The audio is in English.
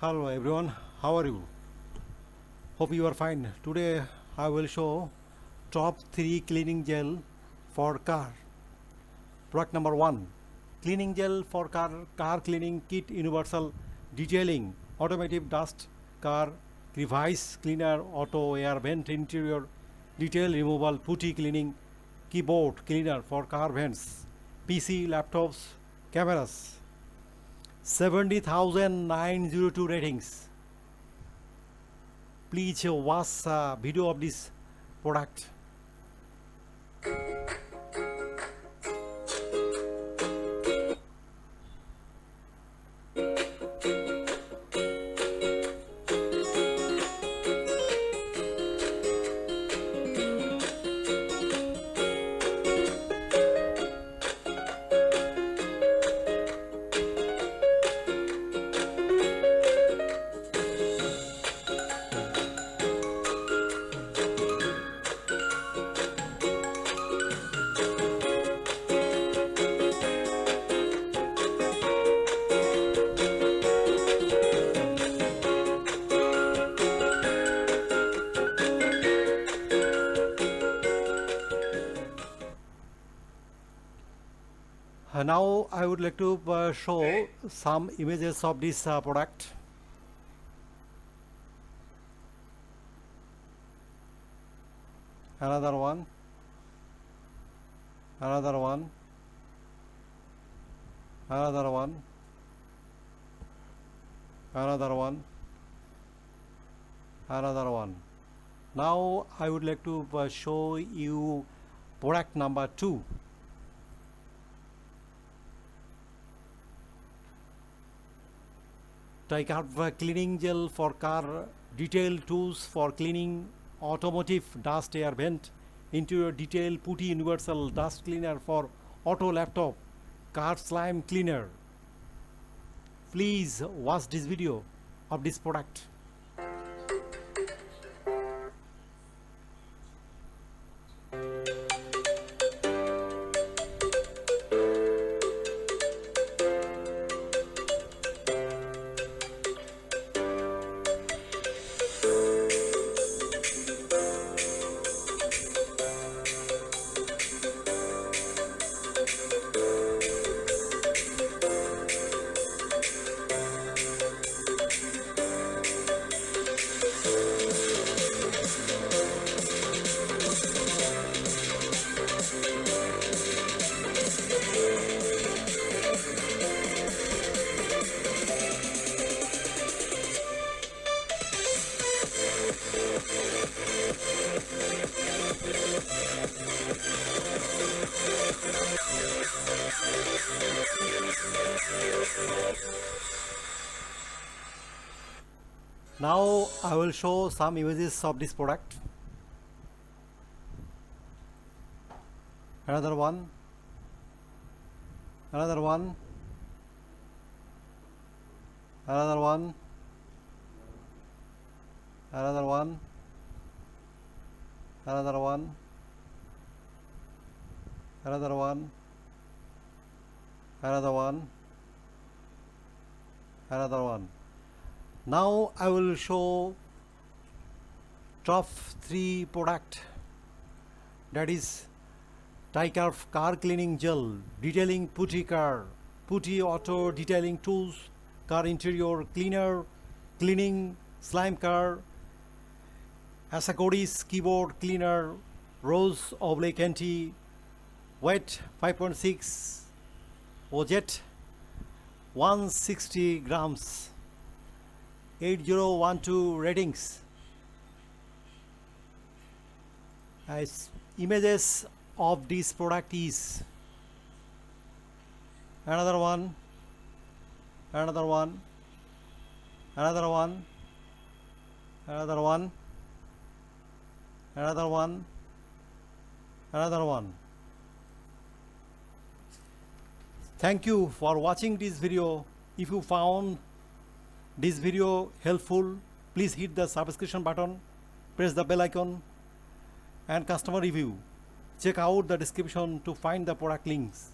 Hello everyone, how are you? Hope you are fine. Today I will show top 3 cleaning gel for car. Product number 1, cleaning gel for car cleaning kit, universal detailing, automotive dust car, Crevice cleaner, auto air vent interior detail removal, putty cleaning, keyboard cleaner for car vents, PC, laptops, cameras. 70,902 ratings. Please watch a video of this product. Now I would like to show some images of this product. Another one, another one, another one, another one, another one. Now I would like to show you product number 2. TICARVE cleaning gel for car, detail tools for cleaning, automotive dust air vent, interior detail, putty universal dust cleaner for auto laptop, car slime cleaner. Please watch this video of this product. Now I will show some images of this product. Another one, another one, another one, another one, another one, another one, another one, another one. Now I will show top 3 product, that is TICARVE car cleaning gel, detailing putty car, putty auto detailing tools, car interior cleaner, cleaning slime car, Assecories keyboard cleaner, rose oblique anti, weight 5.6, OJET 160 grams, 8012 ratings. As images of this product is another one, another one, another one, another one, another one, another one. Thank you for watching this video. If you found this video helpful, please hit the subscription button, press the bell icon, and customer review. Check out the description to find the product links.